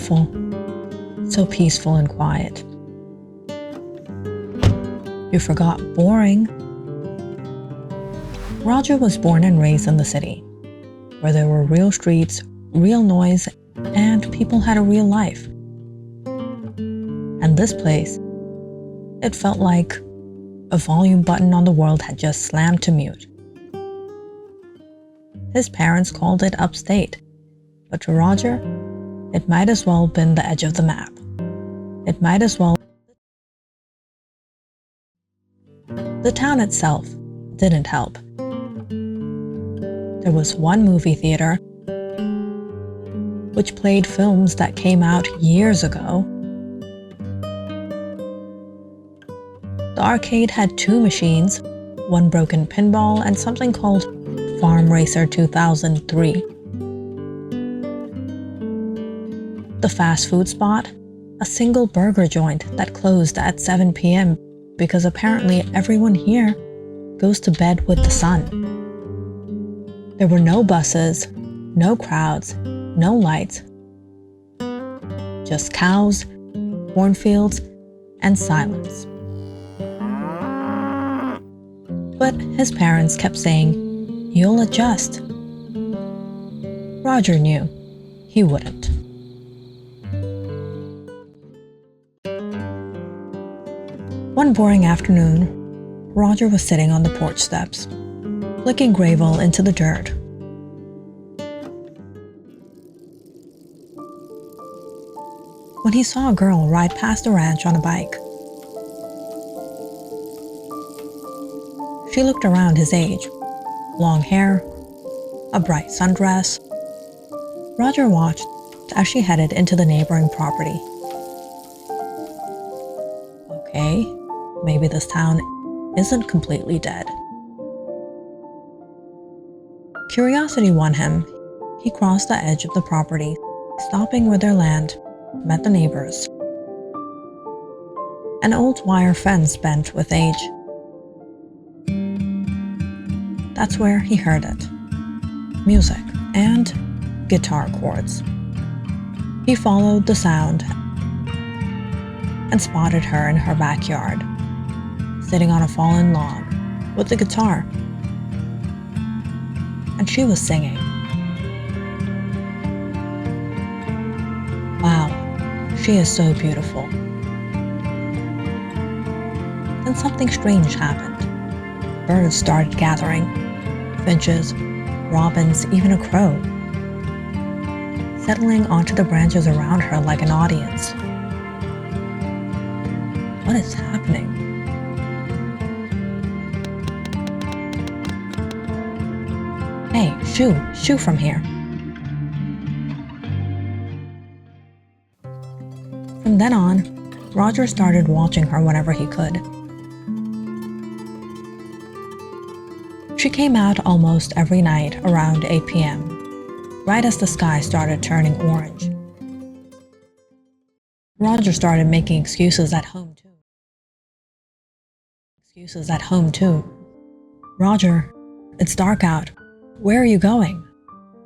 beautiful, so peaceful and quiet. You forgot boring. Roger was born and raised in the city, where there were real streets, real noise, and people had a real life. And this place, it felt like a volume button on the world had just slammed to mute. His parents called it upstate, but to Roger, it might as well have been the edge of the map. It might as well. The town itself didn't help. There was one movie theater which played films that came out years ago. The arcade had 2 machines, one broken pinball and something called Farm Racer 2003. The fast food spot, a single burger joint that closed at 7 p.m. because apparently everyone here goes to bed with the sun. There were no buses, no crowds, no lights, just cows, cornfields, and silence. But his parents kept saying, "You'll adjust." Roger knew he wouldn't. One boring afternoon, Roger was sitting on the porch steps, flicking gravel into the dirt. When he saw a girl ride past the ranch on a bike. She looked around his age, long hair, a bright sundress. Roger watched as she headed into the neighboring property. Okay, maybe this town isn't completely dead. Curiosity won him. He crossed the edge of the property, stopping where their land met the neighbors. An old wire fence bent with age. That's where he heard it. Music and guitar chords. He followed the sound and spotted her in her backyard, sitting on a fallen log with a guitar. And she was singing. Wow, she is so beautiful. Then something strange happened. Birds started gathering. Finches, robins, even a crow, settling onto the branches around her like an audience. What is happening? Hey, shoo from here. From then on, Roger started watching her whenever he could. She came out almost every night around 8 p.m., right as the sky started turning orange. Roger started making excuses at home too. Roger, it's dark out. Where are you going?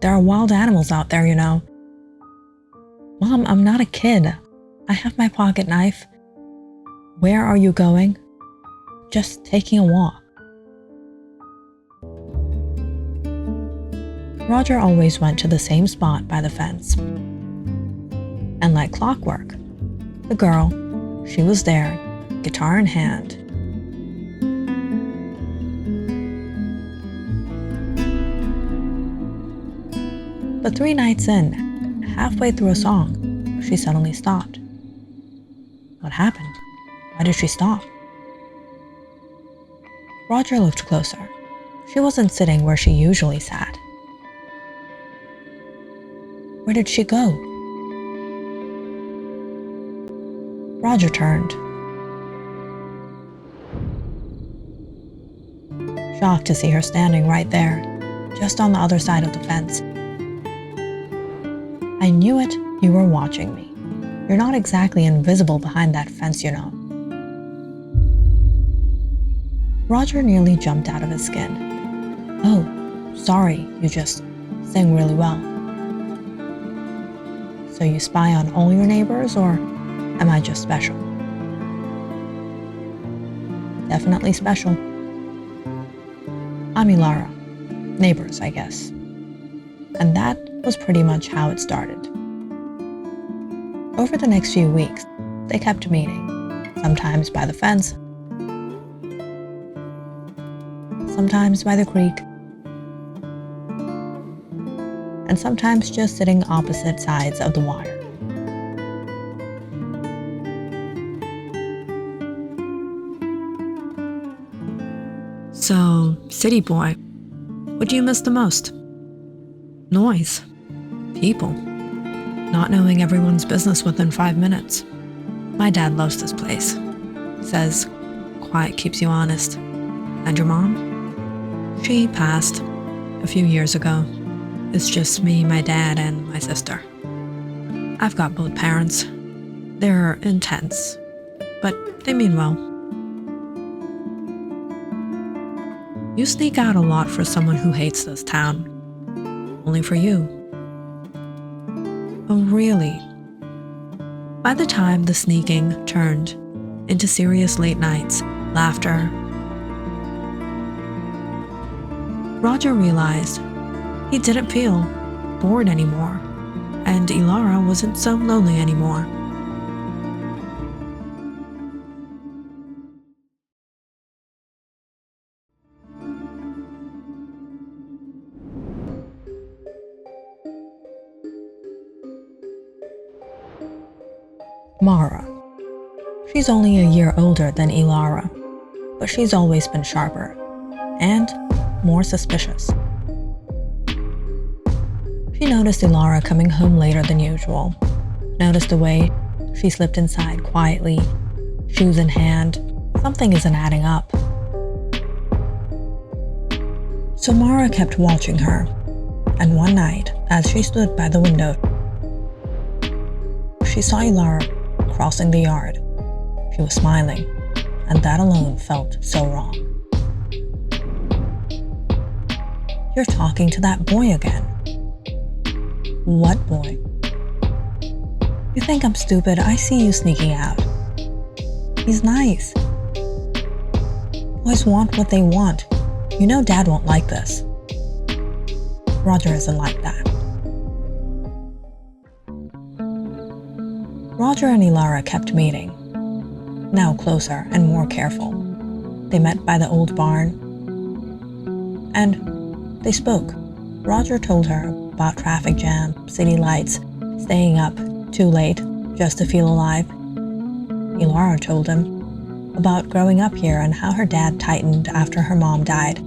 There are wild animals out there, you know. Mom, I'm not a kid. I have my pocket knife. Where are you going? Just taking a walk. Roger always went to the same spot by the fence. And like clockwork, the girl, she was there, guitar in hand. But 3 nights in, halfway through a song, she suddenly stopped. What happened? Why did she stop? Roger looked closer. She wasn't sitting where she usually sat. Where did she go? Roger turned. Shocked to see her standing right there, just on the other side of the fence. I knew it, you were watching me. You're not exactly invisible behind that fence, you know. Roger nearly jumped out of his skin. Oh, sorry, you just sing really well. So you spy on all your neighbors, or am I just special? Definitely special. I'm Elara. Neighbors, I guess. And that was pretty much how it started. Over the next few weeks, they kept meeting, sometimes by the fence, sometimes by the creek, and sometimes just sitting opposite sides of the wire. So, city boy, what do you miss the most? Noise. People. Not knowing everyone's business within 5 minutes. My dad loves this place. Says, quiet keeps you honest. And your mom? She passed a few years ago. It's just me, my dad, and my sister. I've got both parents. They're intense, but they mean well. You sneak out a lot for someone who hates this town. Only for you. Oh, really? By the time the sneaking turned into serious late nights, laughter, Roger realized he didn't feel bored anymore, and Elara wasn't so lonely anymore. Mara. She's only a year older than Elara, but she's always been sharper and more suspicious. She noticed Elara coming home later than usual, noticed the way she slipped inside quietly, shoes in hand. Something isn't adding up. So Mara kept watching her, and one night, as she stood by the window, she saw Elara crossing the yard. She was smiling, and that alone felt so wrong. You're talking to that boy again. What boy? You think I'm stupid? I see you sneaking out. He's nice. Boys want what they want. You know Dad won't like this. Roger isn't like that. Roger and Elara kept meeting, now closer and more careful. They met by the old barn, and they spoke. Roger told her about traffic jam, city lights, staying up too late just to feel alive. Elara told him about growing up here and how her dad tightened after her mom died,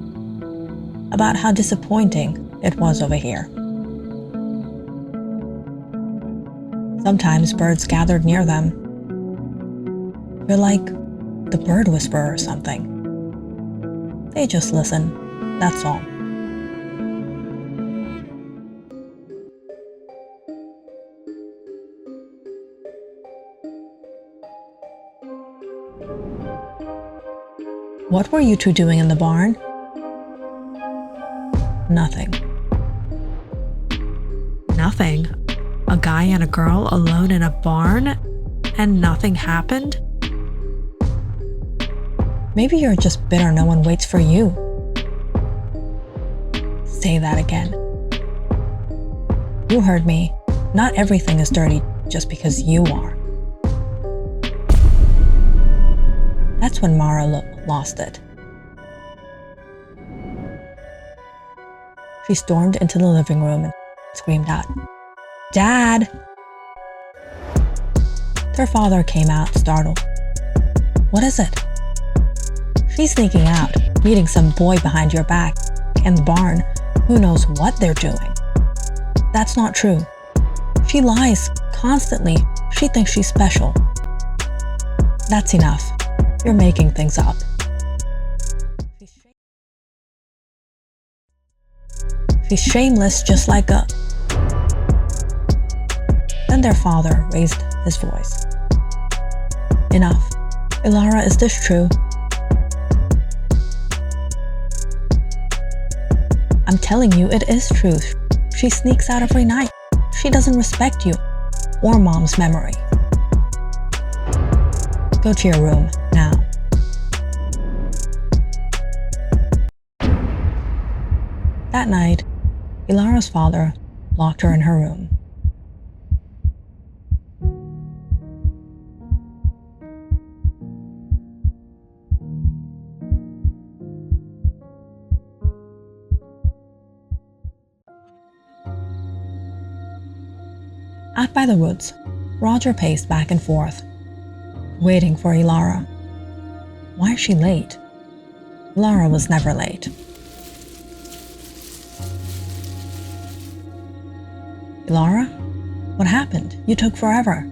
about how disappointing it was over here. Sometimes birds gathered near them. You're like the bird whisperer or something. They just listen, that's all. What were you two doing in the barn? Nothing. Nothing? A guy and a girl alone in a barn, and nothing happened? Maybe you're just bitter no one waits for you. Say that again. You heard me. Not everything is dirty just because you are. That's when Mara lost it. She stormed into the living room and screamed out, "Dad!" Their father came out, startled. What is it? She's sneaking out, meeting some boy behind your back, in the barn. Who knows what they're doing? That's not true. She lies constantly. She thinks she's special. That's enough. You're making things up. She's shameless, just like a... Then their father raised his voice. Enough. Elara, is this true? I'm telling you, it is true. She sneaks out every night. She doesn't respect you. or Mom's memory. Go to your room now. That night, Elara's father locked her in her room. Out by the woods, Roger paced back and forth, waiting for Elara. Why is she late? Elara was never late. Elara? What happened? You took forever.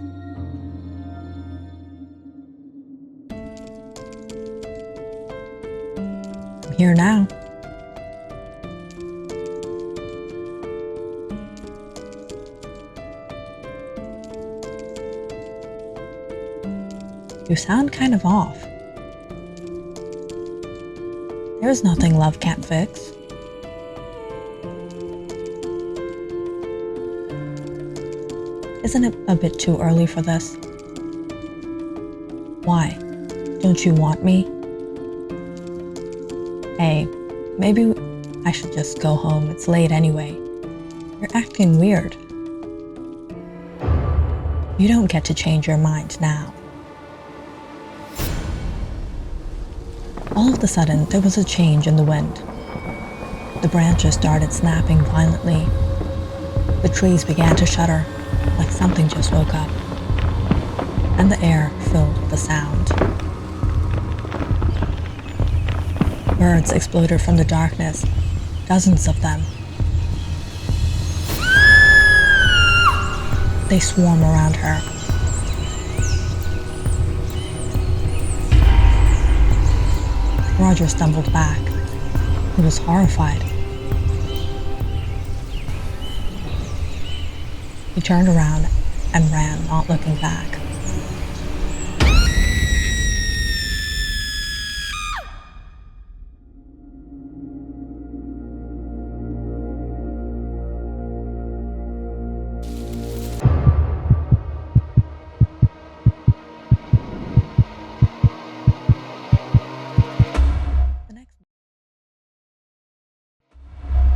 I'm here now. You sound kind of off. There's nothing love can't fix. Isn't it a bit too early for this? Why? Don't you want me? Hey, maybe I should just go home. It's late anyway. You're acting weird. You don't get to change your mind now. All of a sudden, there was a change in the wind. The branches started snapping violently. The trees began to shudder, like something just woke up. And the air filled with the sound. Birds exploded from the darkness, dozens of them. They swarm around her. Roger stumbled back. He was horrified. He turned around and ran, not looking back.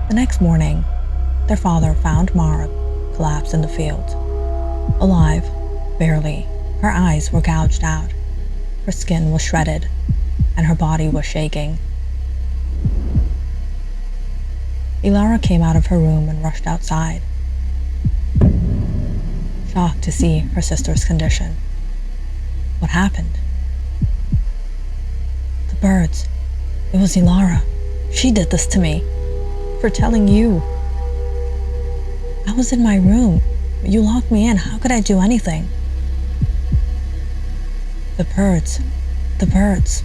The next morning, their father found Mara collapsed in the field. Alive, barely. Her eyes were gouged out. Her skin was shredded, and her body was shaking. Elara came out of her room and rushed outside, shocked to see her sister's condition. What happened? The birds. It was Elara. She did this to me. For telling you. I was in my room. You locked me in. How could I do anything? The birds. The birds.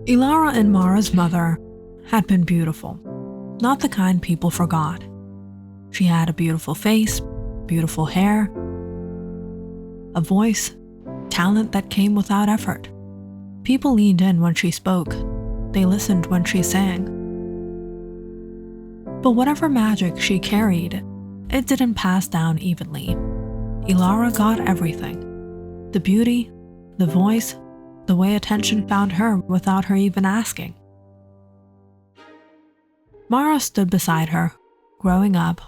Elara and Mara's mother had been beautiful. Not the kind people forgot. She had a beautiful face, beautiful hair, a voice, talent that came without effort. People leaned in when she spoke. They listened when she sang. But whatever magic she carried, it didn't pass down evenly. Elara got everything. The beauty, the voice, the way attention found her without her even asking. Mara stood beside her, growing up,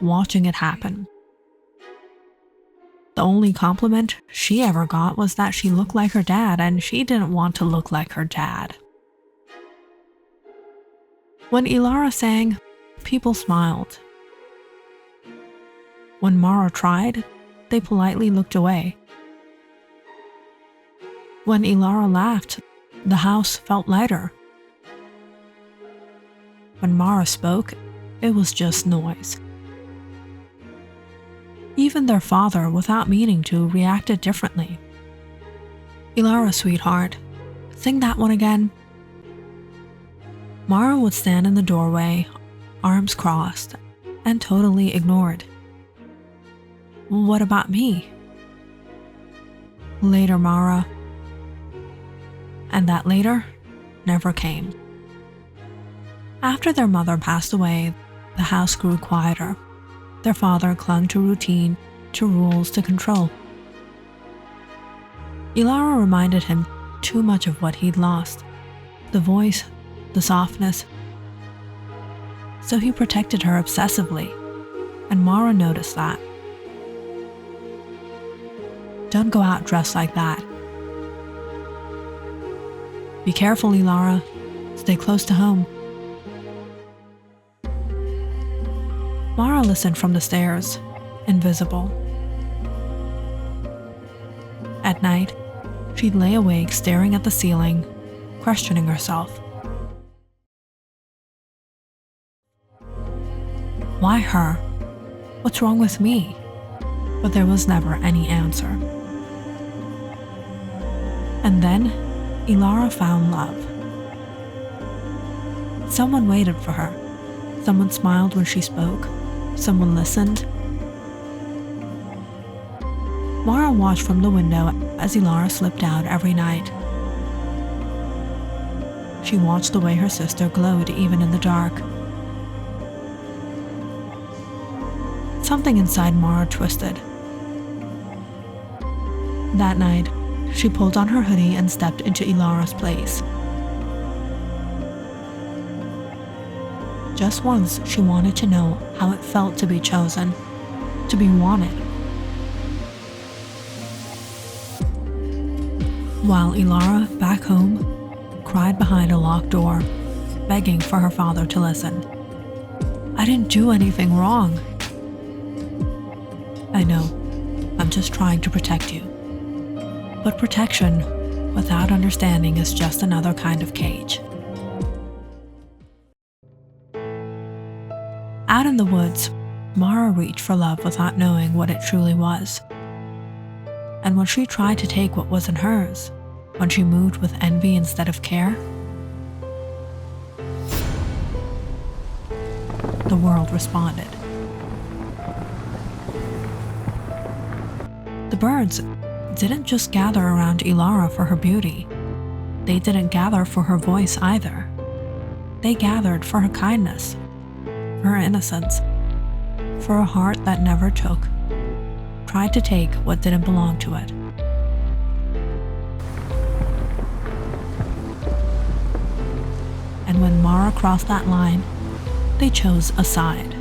watching it happen. The only compliment she ever got was that she looked like her dad, and she didn't want to look like her dad. When Elara sang, people smiled. When Mara tried, they politely looked away. When Elara laughed, the house felt lighter. When Mara spoke, it was just noise. Even their father, without meaning to, reacted differently. Elara, sweetheart, sing that one again. Mara would stand in the doorway, arms crossed, and totally ignored. What about me? Later, Mara. And that later never came. After their mother passed away, the house grew quieter. Their father clung to routine, to rules, to control. Elara reminded him too much of what he'd lost. The voice, the softness. So he protected her obsessively, and Mara noticed that. Don't go out dressed like that. Be careful, Elara. Stay close to home. Mara listened from the stairs, invisible. At night, she'd lay awake staring at the ceiling, questioning herself. Why her? What's wrong with me? But there was never any answer. And then, Elara found love. Someone waited for her. Someone smiled when she spoke. Someone listened. Mara watched from the window as Elara slipped out every night. She watched the way her sister glowed even in the dark. Something inside Mara twisted. That night, she pulled on her hoodie and stepped into Elara's place. Just once, she wanted to know how it felt to be chosen, to be wanted. While Elara, back home, cried behind a locked door, begging for her father to listen. I didn't do anything wrong. I know, I'm just trying to protect you. But protection, without understanding, is just another kind of cage. Out in the woods, Mara reached for love without knowing what it truly was. And when she tried to take what wasn't hers, when she moved with envy instead of care, the world responded. The birds didn't just gather around Elara for her beauty. They didn't gather for her voice either. They gathered for her kindness, for her innocence, for a heart that never tried to take what didn't belong to it. And when Mara crossed that line, they chose a side.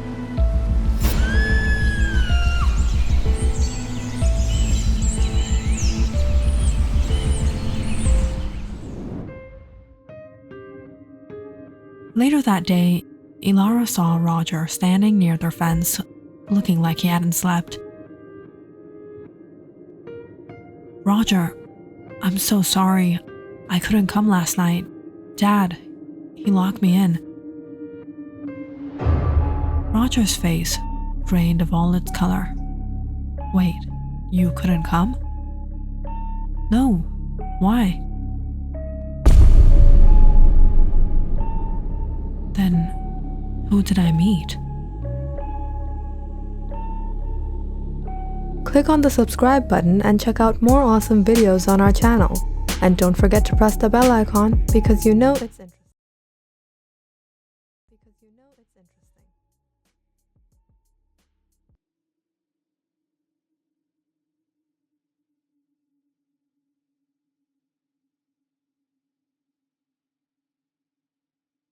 Later that day, Elara saw Roger standing near their fence, looking like he hadn't slept. Roger, I'm so sorry. I couldn't come last night. Dad, he locked me in. Roger's face drained of all its color. Wait, you couldn't come? No, why? Then, who did I meet? Click on the subscribe button and check out more awesome videos on our channel. And don't forget to press the bell icon because you know it's interesting.